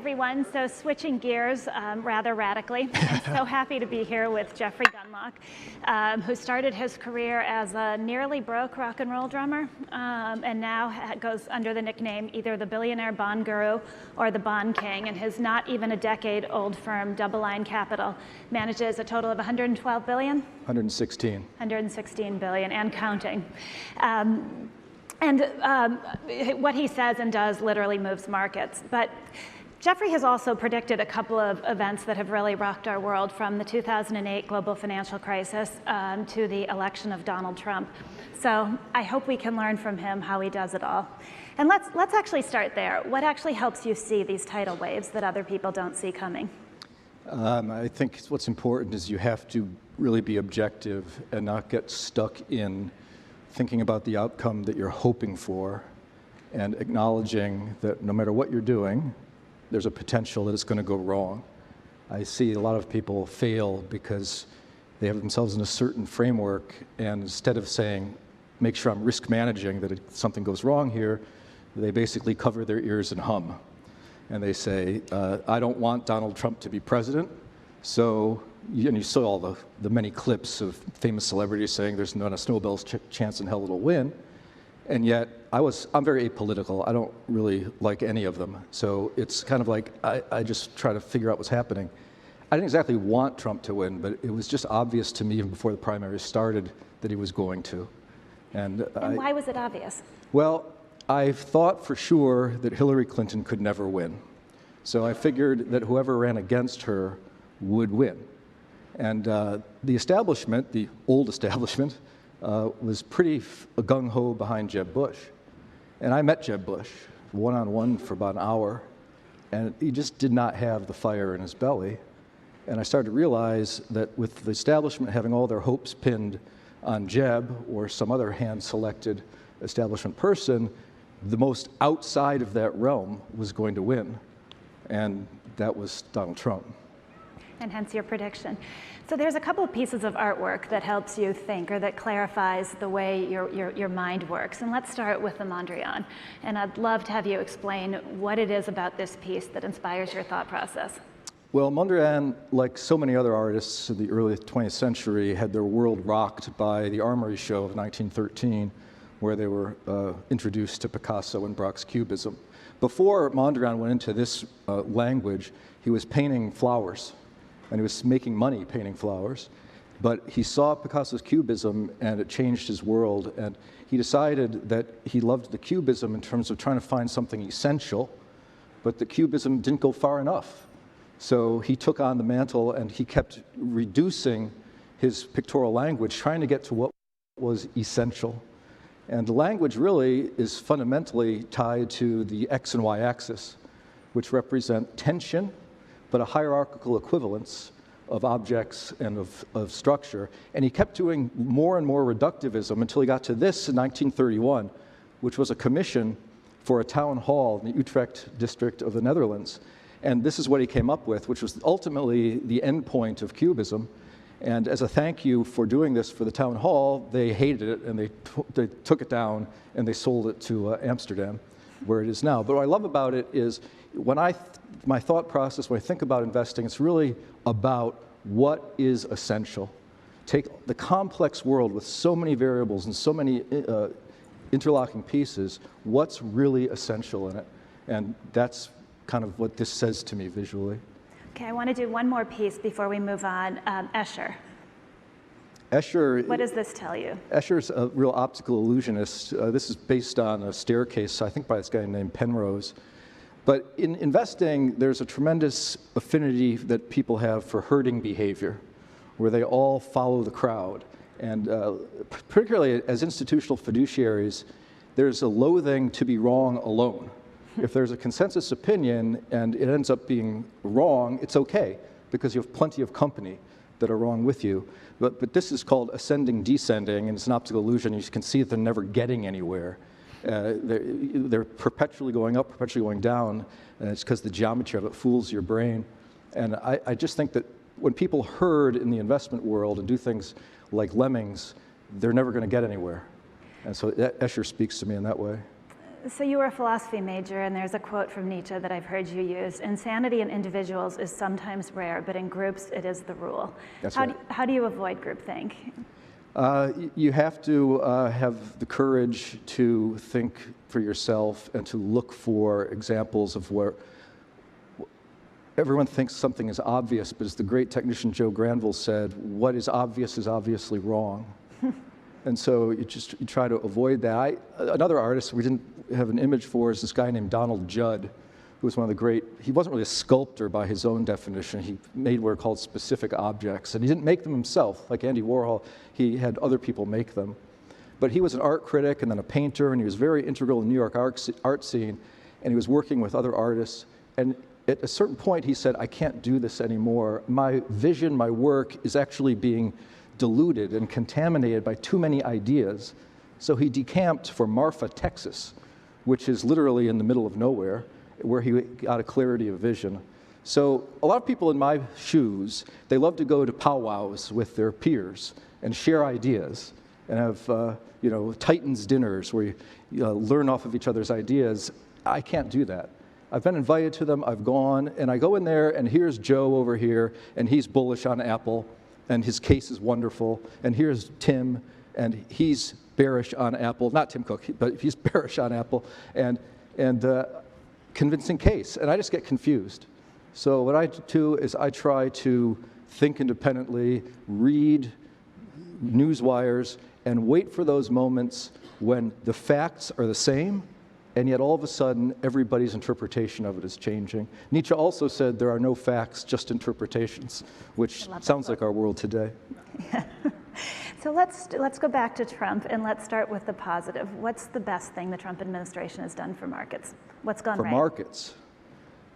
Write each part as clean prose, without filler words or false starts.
everyone. So switching gears rather radically, I'm so happy to be here with Jeffrey Gundlach, who started his career as a nearly broke rock and roll drummer, and now goes under the nickname either the billionaire bond guru or the bond king, and his not even a decade old firm, Double Line Capital, manages a total of 112 billion? 116. 116 billion and counting. What he says and does literally moves markets. But Jeffrey has also predicted a couple of events that have really rocked our world, from the 2008 global financial crisis to the election of Donald Trump. So I hope we can learn from him how he does it all. And let's actually start there. What actually helps you see these tidal waves that other people don't see coming? I think what's important is you have to really be objective and not get stuck in thinking about the outcome that you're hoping for, and acknowledging that no matter what you're doing, there's a potential that it's going to go wrong. I see a lot of people fail because they have themselves in a certain framework, and instead of saying, make sure I'm risk managing that something goes wrong here, they basically cover their ears and hum. And they say, I don't want Donald Trump to be president, so, and you saw all the many clips of famous celebrities saying there's not a snowball's chance in hell it'll win. And yet, I'm very apolitical. I don't really like any of them. So it's kind of like, I just try to figure out what's happening. I didn't exactly want Trump to win, but it was just obvious to me even before the primaries started that he was going to. And why was it obvious? Well, I thought for sure that Hillary Clinton could never win. So I figured that whoever ran against her would win. And the establishment, the old establishment, was pretty gung-ho behind Jeb Bush. And I met Jeb Bush one-on-one for about an hour, and he just did not have the fire in his belly. And I started to realize that with the establishment having all their hopes pinned on Jeb or some other hand-selected establishment person, the most outside of that realm was going to win. And that was Donald Trump. And hence your prediction. So there's a couple of pieces of artwork that helps you think, or that clarifies the way your mind works. And let's start with the Mondrian. And I'd love to have you explain what it is about this piece that inspires your thought process. Well, Mondrian, like so many other artists of the early 20th century, had their world rocked by the Armory Show of 1913, where they were introduced to Picasso and Braque's Cubism. Before Mondrian went into this language, he was painting flowers. And he was making money painting flowers. But he saw Picasso's Cubism, and it changed his world. And he decided that he loved the Cubism in terms of trying to find something essential, but the Cubism didn't go far enough. So he took on the mantle, and he kept reducing his pictorial language, trying to get to what was essential. And the language really is fundamentally tied to the X and Y axis, which represent tension, but a hierarchical equivalence of objects and of structure. And he kept doing more and more reductivism until he got to this in 1931, which was a commission for a town hall in the Utrecht district of the Netherlands. And this is what he came up with, which was ultimately the end point of Cubism. And as a thank you for doing this for the town hall, they hated it, and they took it down, and they sold it to Amsterdam, where it is now. But what I love about it is, my thought process, when I think about investing, it's really about what is essential. Take the complex world with so many variables and so many interlocking pieces, what's really essential in it? And that's kind of what this says to me visually. Okay, I want to do one more piece before we move on. Escher. Escher. What does this tell you? Escher's a real optical illusionist. This is based on a staircase, I think by this guy named Penrose. But in investing, there's a tremendous affinity that people have for herding behavior, where they all follow the crowd. And particularly as institutional fiduciaries, there's a loathing to be wrong alone. If there's a consensus opinion and it ends up being wrong, it's okay, because you have plenty of company that are wrong with you. But this is called ascending, descending, and it's an optical illusion. You can see that they're never getting anywhere. They're perpetually going up, perpetually going down, and it's because the geometry of it fools your brain. And I just think that when people herd in the investment world and do things like lemmings, they're never going to get anywhere. And so Escher speaks to me in that way. So you were a philosophy major, and there's a quote from Nietzsche that I've heard you use: "Insanity in individuals is sometimes rare, but in groups it is the rule." That's how right. How do you avoid groupthink? You have to have the courage to think for yourself and to look for examples of where everyone thinks something is obvious, but as the great technician Joe Granville said, what is obviously wrong. And so you try to avoid that. Another artist we didn't have an image for is this guy named Donald Judd, who was one of the great, he wasn't really a sculptor by his own definition. He made what are called specific objects, and he didn't make them himself. Like Andy Warhol, he had other people make them. But he was an art critic and then a painter, and he was very integral in the New York art scene, and he was working with other artists. And at a certain point, he said, I can't do this anymore. My vision, my work is actually being diluted and contaminated by too many ideas. So he decamped for Marfa, Texas, which is literally in the middle of nowhere, where he got a clarity of vision. So a lot of people in my shoes, they love to go to powwows with their peers and share ideas and have Titans dinners where you learn off of each other's ideas. I can't do that. I've been invited to them, I've gone, and I go in there, and here's Joe over here, and he's bullish on Apple, and his case is wonderful, and here's Tim, and he's bearish on Apple, not Tim Cook, but he's bearish on Apple, and convincing case, and I just get confused. So what I do is I try to think independently, read news wires, and wait for those moments when the facts are the same, and yet all of a sudden everybody's interpretation of it is changing. Nietzsche also said there are no facts, just interpretations, which sounds like our world today. Yeah. So let's go back to Trump, and let's start with the positive. What's the best thing the Trump administration has done for markets? What's gone right? For markets?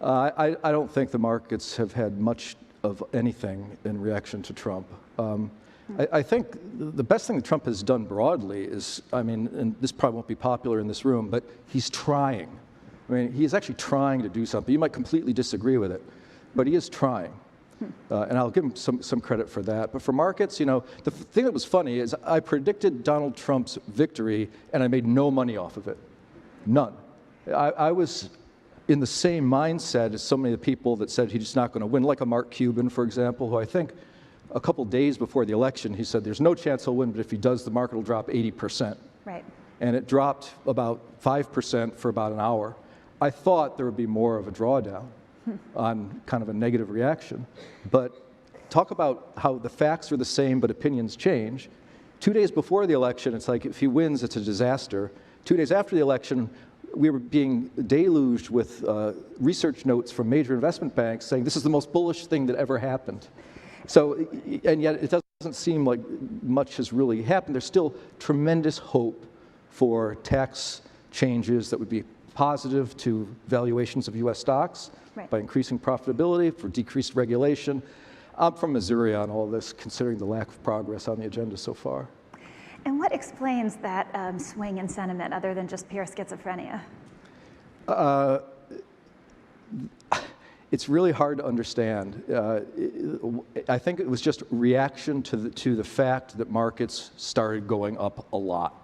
I don't think the markets have had much of anything in reaction to Trump. I think the best thing that Trump has done broadly is, and this probably won't be popular in this room, but he's trying. He is actually trying to do something. You might completely disagree with it, but he is trying. And I'll give him some credit for that. But for markets, the thing that was funny is I predicted Donald Trump's victory, and I made no money off of it. None. I was in the same mindset as so many of the people that said he's just not going to win, like a Mark Cuban, for example, who I think a couple days before the election, he said there's no chance he'll win, but if he does, the market will drop 80%. Right. And it dropped about 5% for about an hour. I thought there would be more of a drawdown on kind of a negative reaction. But talk about how the facts are the same, but opinions change. 2 days before the election, it's like if he wins, it's a disaster. 2 days after the election, we were being deluged with research notes from major investment banks saying this is the most bullish thing that ever happened. So, and yet it doesn't seem like much has really happened. There's still tremendous hope for tax changes that would be positive to valuations of U.S. stocks by increasing profitability, for decreased regulation. I'm from Missouri on all this, considering the lack of progress on the agenda so far. And what explains that swing in sentiment other than just pure schizophrenia? It's really hard to understand. I think it was just reaction to the fact that markets started going up a lot.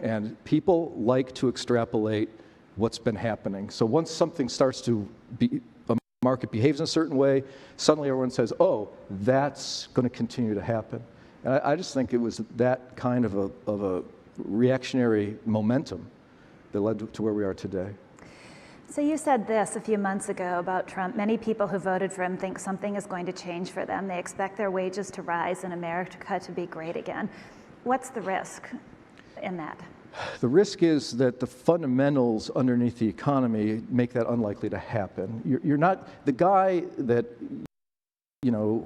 And people like to extrapolate what's been happening. So once something starts to be, a market behaves in a certain way, suddenly everyone says, oh, that's going to continue to happen. And I just think it was that kind of a reactionary momentum that led to where we are today. So you said this a few months ago about Trump. Many people who voted for him think something is going to change for them. They expect their wages to rise and America to be great again. What's the risk in that? The risk is that the fundamentals underneath the economy make that unlikely to happen. You're not, the guy that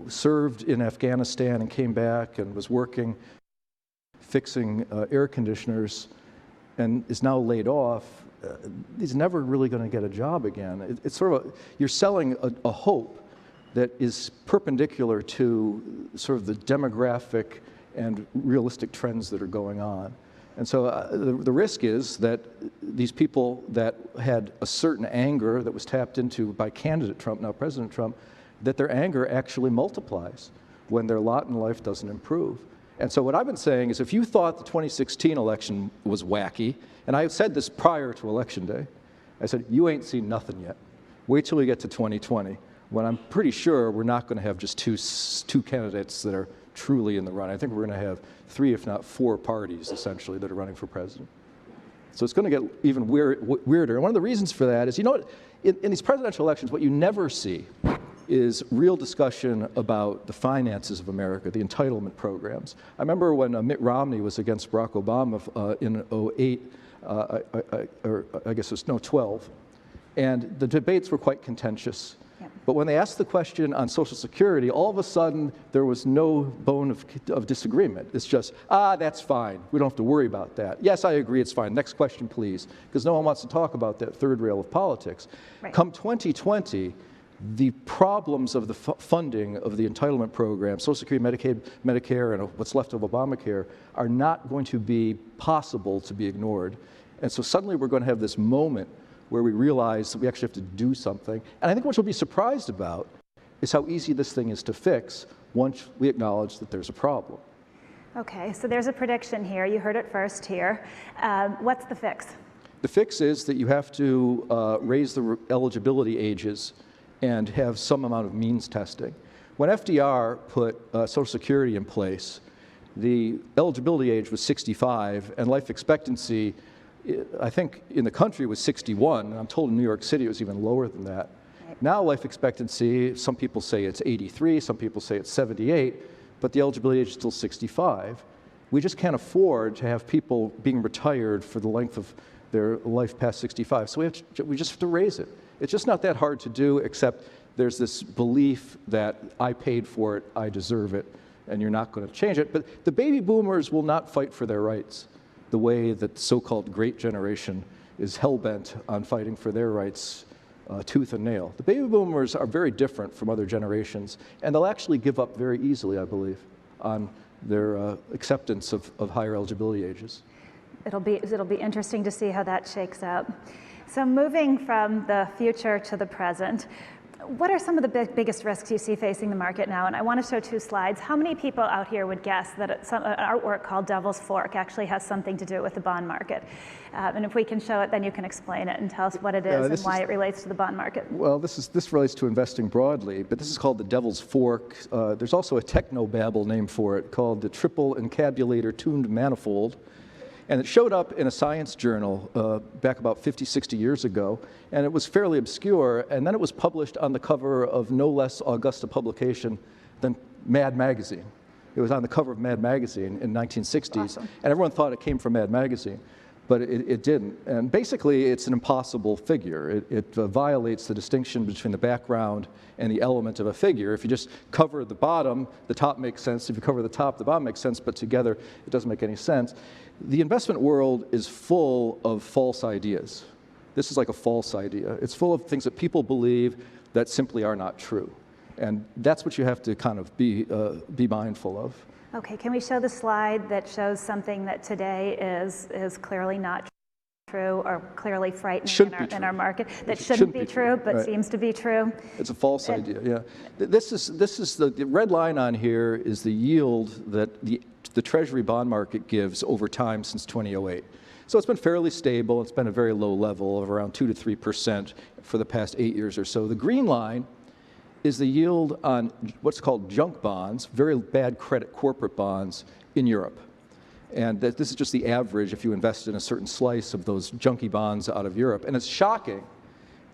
served in Afghanistan and came back and was working, fixing air conditioners, and is now laid off, he's never really going to get a job again. It's sort of you're selling a hope that is perpendicular to sort of the demographic and realistic trends that are going on. And so the risk is that these people that had a certain anger that was tapped into by candidate Trump, now President Trump, that their anger actually multiplies when their lot in life doesn't improve. And so what I've been saying is if you thought the 2016 election was wacky, and I said this prior to Election Day, I said, you ain't seen nothing yet. Wait till we get to 2020, when I'm pretty sure we're not going to have just two candidates that are truly in the run. I think we're going to have 3, if not 4 parties, essentially, that are running for president. So it's going to get even weirder. And one of the reasons for that is, you know what, in these presidential elections, what you never see is real discussion about the finances of America, the entitlement programs. I remember when Mitt Romney was against Barack Obama in 08, or I guess it was, no, 12, and the debates were quite contentious. Yep. But when they asked the question on Social Security, all of a sudden there was no bone of disagreement. It's just, that's fine. We don't have to worry about that. Yes, I agree, it's fine. Next question, please. Because no one wants to talk about that third rail of politics. Right. Come 2020, the problems of the funding of the entitlement program, Social Security, Medicaid, Medicare, and what's left of Obamacare are not going to be possible to be ignored. And so suddenly we're going to have this moment where we realize that we actually have to do something. And I think what you'll be surprised about is how easy this thing is to fix once we acknowledge that there's a problem. Okay, so there's a prediction here. You heard it first here. What's the fix? The fix is that you have to raise the eligibility ages and have some amount of means testing. When FDR put Social Security in place, the eligibility age was 65, and life expectancy, I think, in the country was 61. And I'm told in New York City it was even lower than that. Right. Now life expectancy, some people say it's 83, some people say it's 78, but the eligibility age is still 65. We just can't afford to have people being retired for the length of their life past 65. So we just have to raise it. It's just not that hard to do, except there's this belief that I paid for it, I deserve it, and you're not going to change it. But the baby boomers will not fight for their rights the way that the so-called great generation is hell-bent on fighting for their rights tooth and nail. The baby boomers are very different from other generations, and they'll actually give up very easily, I believe, on their acceptance of higher eligibility ages. It'll be interesting to see how that shakes out. So moving from the future to the present, what are some of the biggest risks you see facing the market now? And I want to show 2 slides. How many people out here would guess that an artwork called Devil's Fork actually has something to do with the bond market? And if we can show it, then you can explain it and tell us what it is and why it relates to the bond market. Well, this relates to investing broadly, but this is called the Devil's Fork. There's also a technobabble name for it called the Triple Encabulator Tuned Manifold. And it showed up in a science journal back about 50, 60 years ago, and it was fairly obscure, and then it was published on the cover of no less august a publication than Mad Magazine. It was on the cover of Mad Magazine in 1960s, awesome. And everyone thought it came from Mad Magazine, but it didn't. And basically, it's an impossible figure. It violates the distinction between the background and the element of a figure. If you just cover the bottom, the top makes sense. If you cover the top, the bottom makes sense, but together, it doesn't make any sense. The investment world is full of false ideas. This is like a false idea. It's full of things that people believe that simply are not true. And that's what you have to kind of be mindful of. Okay, can we show the slide that shows something that today is clearly not true or clearly frightening in our market, that shouldn't be true, but right. Seems to be true? It's a false idea, yeah. This is the red line on here is the yield that the Treasury bond market gives over time since 2008. So it's been fairly stable. It's been a very low level of around 2 to 3% for the past 8 years or so. The green line is the yield on what's called junk bonds, very bad credit corporate bonds in Europe. And this is just the average if you invest in a certain slice of those junky bonds out of Europe. And it's shocking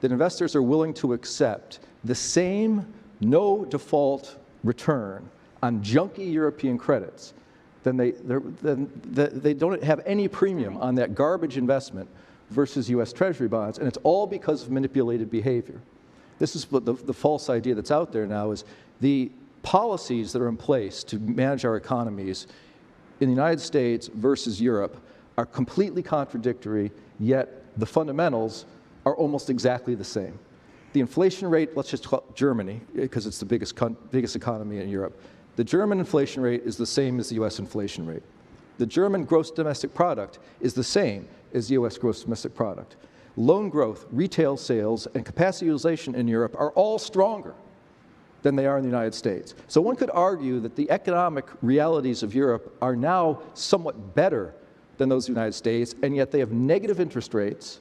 that investors are willing to accept the same no default return on junky European credits. Then they don't have any premium on that garbage investment versus US Treasury bonds. And it's all because of manipulated behavior. This is what the false idea that's out there now is the policies that are in place to manage our economies in the United States versus Europe are completely contradictory, yet the fundamentals are almost exactly the same. The inflation rate, let's just call it Germany, because it's the biggest economy in Europe. The German inflation rate is the same as the US inflation rate. The German gross domestic product is the same as the US gross domestic product. Loan growth, retail sales, and capacity utilization in Europe are all stronger than they are in the United States. So one could argue that the economic realities of Europe are now somewhat better than those of the United States, and yet they have negative interest rates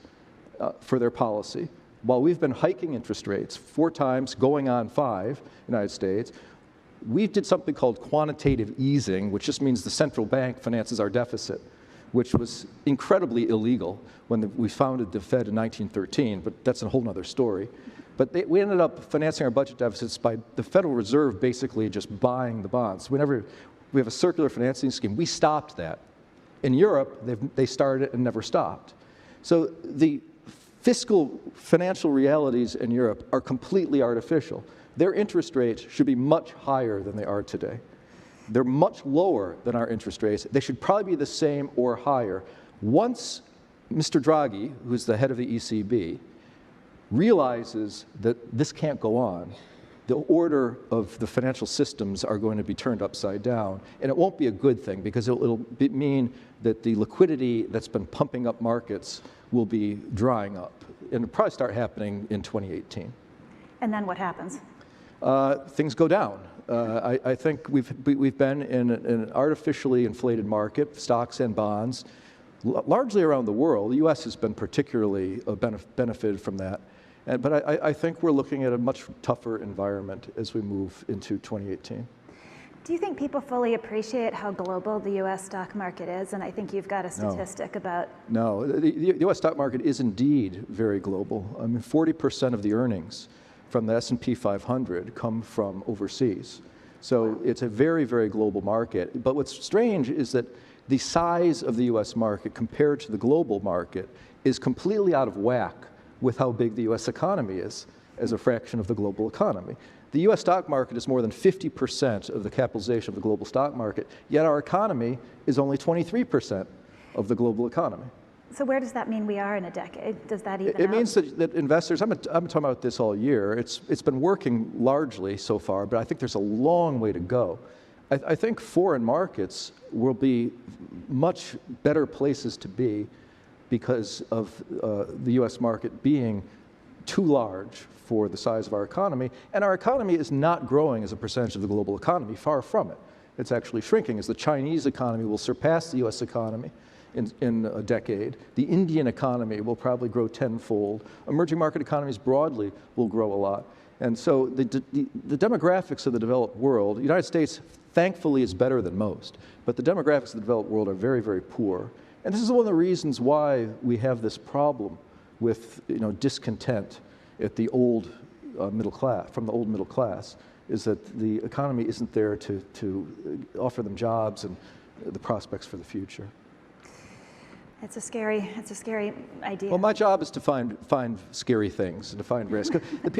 for their policy. While we've been hiking interest rates 4 times, going on 5, United States, we did something called quantitative easing, which just means the central bank finances our deficit, which was incredibly illegal when we founded the Fed in 1913, but that's a whole other story. But we ended up financing our budget deficits by the Federal Reserve basically just buying the bonds. We have a circular financing scheme. We stopped that. In Europe, they started it and never stopped. So the fiscal financial realities in Europe are completely artificial. Their interest rates should be much higher than they are today. They're much lower than our interest rates. They should probably be the same or higher. Once Mr. Draghi, who's the head of the ECB, realizes that this can't go on, the order of the financial systems are going to be turned upside down. And it won't be a good thing because it'll mean that the liquidity that's been pumping up markets will be drying up. And it'll probably start happening in 2018. And then what happens? Things go down. I think we've been in an artificially inflated market, stocks and bonds, largely around the world. The U.S. has been particularly benefited from that. But I think we're looking at a much tougher environment as we move into 2018. Do you think people fully appreciate how global the U.S. stock market is? And I think you've got a statistic about... No, the U.S. stock market is indeed very global. I mean, 40% of the earnings from the S&P 500 come from overseas. So it's a very, very global market. But what's strange is that the size of the U.S. market compared to the global market is completely out of whack with how big the U.S. economy is as a fraction of the global economy. The U.S. stock market is more than 50% of the capitalization of the global stock market, yet our economy is only 23% of the global economy. So where does that mean we are in a decade? Does that even It means that investors, I've been talking about this all year, it's been working largely so far, but I think there's a long way to go. I think foreign markets will be much better places to be because of the U.S. market being too large for the size of our economy. And our economy is not growing as a percentage of the global economy, far from it. It's actually shrinking as the Chinese economy will surpass the U.S. economy in a decade. The Indian economy will probably grow tenfold. Emerging market economies broadly will grow a lot. And so the demographics of the developed world, the United States thankfully is better than most, but the demographics of the developed world are very, very poor. And this is one of the reasons why we have this problem with discontent at the old middle class, from the old middle class, is that the economy isn't there to offer them jobs and the prospects for the future. It's a scary idea. Well, my job is to find scary things and to find risk.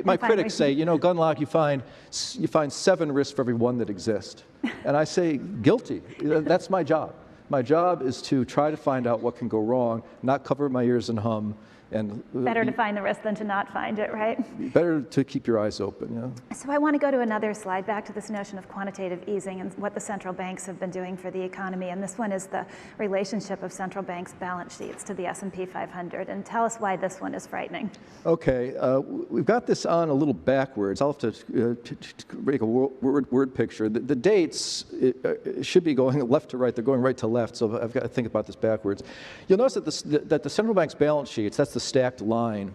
My critics say, Gundlach, you find 7 risks for every 1 that exists. And I say, guilty. That's my job. My job is to try to find out what can go wrong, not cover my ears and hum. And better to find the risk than to not find it, right? Better to keep your eyes open, yeah. So I want to go to another slide, back to this notion of quantitative easing and what the central banks have been doing for the economy. And this one is the relationship of central banks' balance sheets to the S&P 500. And tell us why this one is frightening. Okay, we've got this on a little backwards. I'll have to make a word picture. The dates it should be going left to right. They're going right to left, so I've got to think about this backwards. You'll notice that the central bank's balance sheets, that's the stacked line,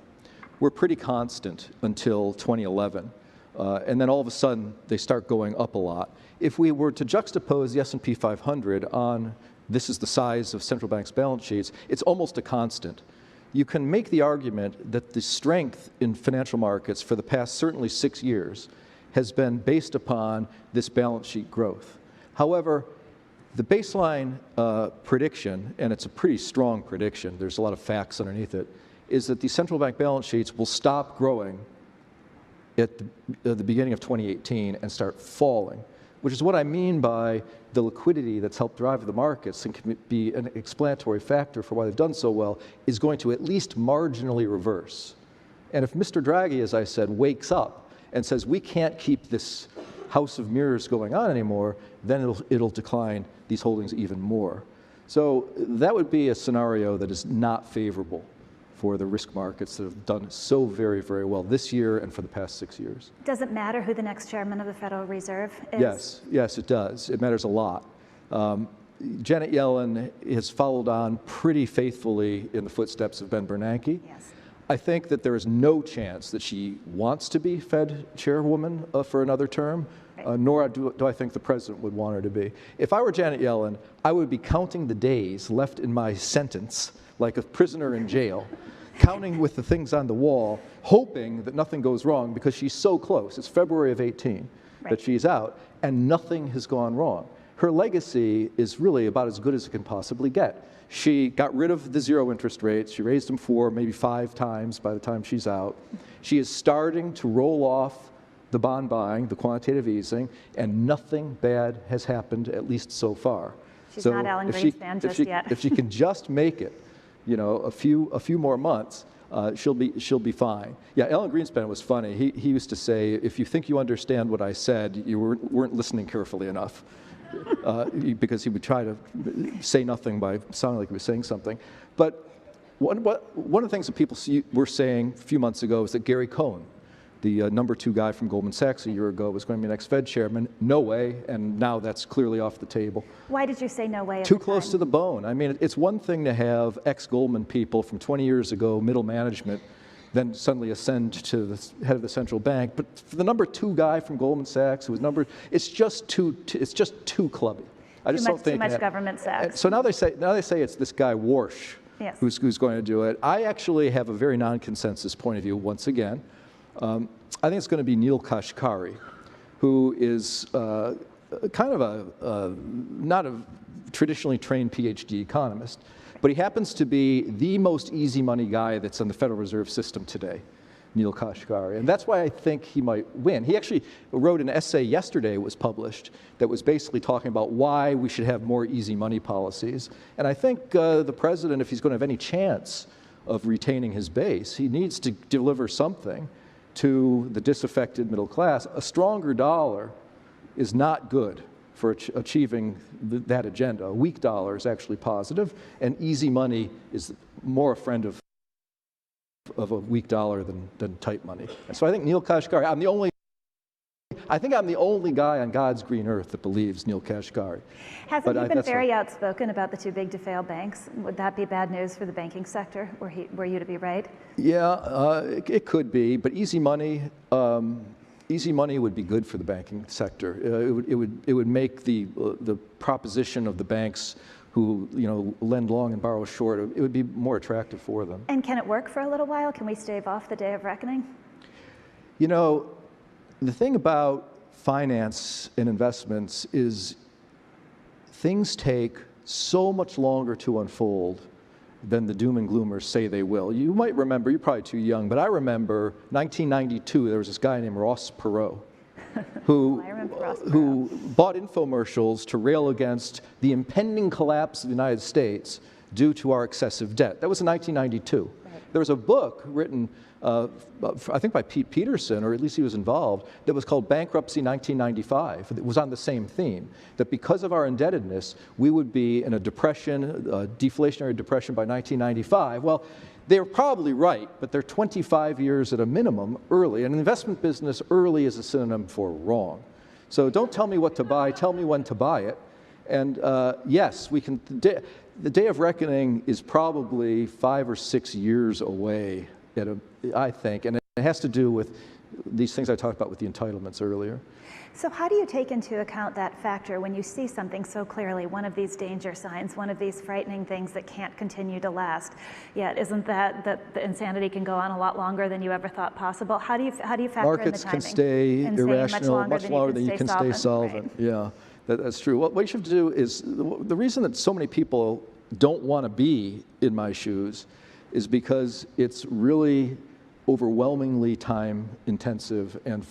were pretty constant until 2011. And then all of a sudden, they start going up a lot. If we were to juxtapose the S&P 500 on this is the size of central banks' balance sheets, it's almost a constant. You can make the argument that the strength in financial markets for the past certainly 6 years has been based upon this balance sheet growth. However, the baseline prediction, and it's a pretty strong prediction, there's a lot of facts underneath it, is that the central bank balance sheets will stop growing at the beginning of 2018 and start falling, which is what I mean by the liquidity that's helped drive the markets and can be an explanatory factor for why they've done so well, is going to at least marginally reverse. And if Mr. Draghi, as I said, wakes up and says, we can't keep this house of mirrors going on anymore, then it'll decline these holdings even more. So that would be a scenario that is not favorable for the risk markets that have done so very, very well this year and for the past 6 years. Does it matter who the next chairman of the Federal Reserve is? Yes, it does. It matters a lot. Janet Yellen has followed on pretty faithfully in the footsteps of Ben Bernanke. Yes. I think that there is no chance that she wants to be Fed chairwoman for another term, nor do I think the president would want her to be. If I were Janet Yellen, I would be counting the days left in my sentence, like a prisoner in jail, counting with the things on the wall, hoping that nothing goes wrong because she's so close. It's February of 18 that she's out, and nothing has gone wrong. Her legacy is really about as good as it can possibly get. She got rid of the zero interest rates. She raised them 4, maybe 5 times by the time she's out. She is starting to roll off the bond buying, the quantitative easing, and nothing bad has happened, at least so far. She's not Alan Greenspan just yet. If she can just make it, a few more months, she'll be fine. Yeah, Alan Greenspan was funny. He used to say, if you think you understand what I said, you weren't listening carefully enough. Because he would try to say nothing by sounding like he was saying something. But one of the things that people were saying a few months ago is that Gary Cohn, the number 2 guy from Goldman Sachs a year ago, was going to be the next Fed chairman. No way, and now that's clearly off the table. Why did you say no way? Too close to the bone. I mean, it's one thing to have ex-Goldman people from 20 years ago, middle management, then suddenly ascend to the head of the central bank. But for the number 2 guy from Goldman Sachs, who was it's just too clubby. I just don't think too much government sex. So now they say it's this guy Warsh, yes, who's going to do it. I actually have a very non-consensus point of view. Once again, I think it's going to be Neel Kashkari, who is kind of not a traditionally trained PhD economist. But he happens to be the most easy money guy that's in the Federal Reserve System today, Neel Kashkari. And that's why I think he might win. He actually wrote an essay yesterday, it was published, that was basically talking about why we should have more easy money policies. And I think the president, if he's going to have any chance of retaining his base, he needs to deliver something to the disaffected middle class. A stronger dollar is not good for achieving that agenda. A weak dollar is actually positive, and easy money is more a friend of a weak dollar than tight money. And so I think Neel Kashkari, I'm the only guy on God's green earth that believes Neel Kashkari. Hasn't he been very outspoken about the too big to fail banks? Would that be bad news for the banking sector, were you to be right? Yeah, it could be, but easy money would be good for the banking sector. It would make the proposition of the banks who lend long and borrow short, it would be more attractive for them. And can it work for a little while? Can we stave off the day of reckoning? The thing about finance and investments is things take so much longer to unfold than the doom and gloomers say they will. You might remember, you're probably too young, but I remember 1992, there was this guy named Ross Perot who bought infomercials to rail against the impending collapse of the United States due to our excessive debt. That was in 1992. Right. There was a book written, I think by Pete Peterson, or at least he was involved, that was called Bankruptcy 1995. It was on the same theme, that because of our indebtedness, we would be in a depression, a deflationary depression by 1995. Well, they're probably right, but they're 25 years at a minimum early. And in the investment business, early is a synonym for wrong. So don't tell me what to buy, tell me when to buy it. And yes, we can. The day of reckoning is probably 5 or 6 years away, I think, and it has to do with these things I talked about with the entitlements earlier. So how do you take into account that factor when you see something so clearly, one of these danger signs, one of these frightening things that can't continue to last? Yet, isn't that the insanity can go on a lot longer than you ever thought possible? How do you factor in the timing? Markets can stay irrational much longer than you can stay solvent. Right. Yeah, that's true. What you should do is, the reason that so many people don't want to be in my shoes is because it's really overwhelmingly time intensive and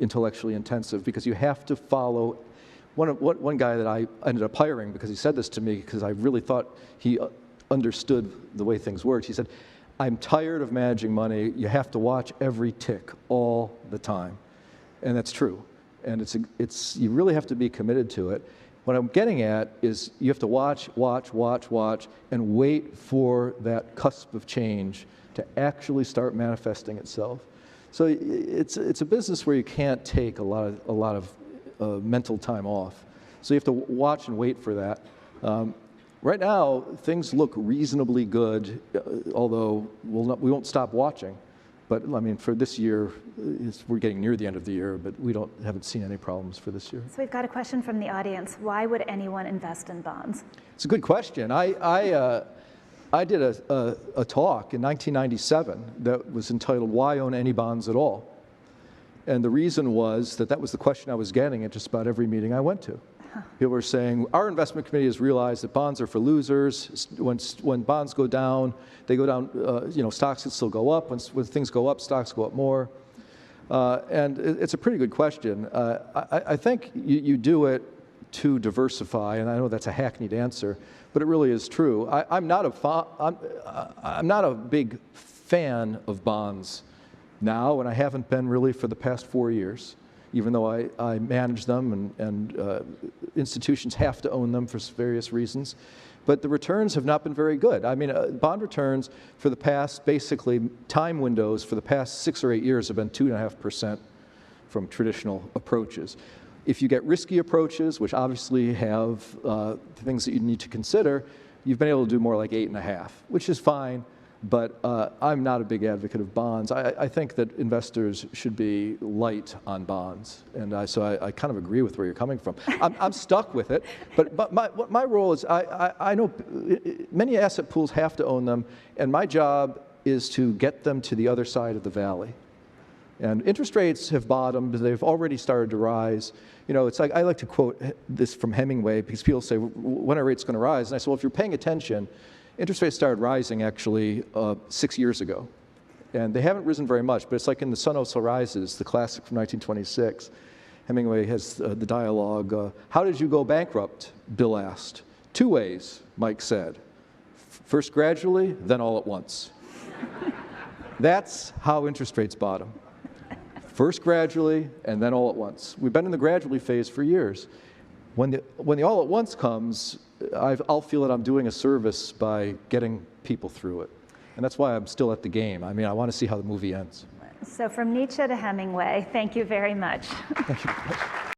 intellectually intensive, because you have to follow. One guy that I ended up hiring because he said this to me, because I really thought he understood the way things worked. He said, "I'm tired of managing money. You have to watch every tick all the time," and that's true. And you really have to be committed to it. What I'm getting at is you have to watch, and wait for that cusp of change to actually start manifesting itself. So it's a business where you can't take a lot of mental time off. So you have to watch and wait for that. Right now, things look reasonably good, although we won't stop watching. But I mean, for this year, we're getting near the end of the year, but we haven't seen any problems for this year. So we've got a question from the audience. Why would anyone invest in bonds? It's a good question. I did a talk in 1997 that was entitled "Why Own Any Bonds at All?" And the reason was that was the question I was getting at just about every meeting I went to. People were saying, our investment committee has realized that bonds are for losers. When bonds go down, they go down, stocks can still go up. When things go up, stocks go up more. And it's a pretty good question. I think you do it to diversify, and I know that's a hackneyed answer, but it really is true. I'm not a big fan of bonds now, and I haven't been really for the past 4 years, even though I manage them and institutions have to own them for various reasons. But the returns have not been very good. I mean, bond returns for the past, basically, time windows for the past 6 or 8 years have been 2.5% from traditional approaches. If you get risky approaches, which obviously have things that you need to consider, you've been able to do more like 8.5, which is fine. But I'm not a big advocate of bonds. I think that investors should be light on bonds, and so I kind of agree with where you're coming from. I'm stuck with it, but my role is I know many asset pools have to own them, and my job is to get them to the other side of the valley. And interest rates have bottomed; they've already started to rise. You know, it's like I like to quote this from Hemingway because people say, "When are rates going to rise?" And I say, "Well, if you're paying attention." Interest rates started rising actually 6 years ago, and they haven't risen very much, but it's like in The Sun Also Rises, the classic from 1926. Hemingway has the dialogue, "How did you go bankrupt?" Bill asked. "2 ways," Mike said. "First gradually, then all at once." That's how interest rates bottom. First gradually, and then all at once. We've been in the gradually phase for years. When the all at once comes, I'll feel that I'm doing a service by getting people through it. And that's why I'm still at the game. I mean, I want to see how the movie ends. So from Nietzsche to Hemingway, thank you very much. Thank you.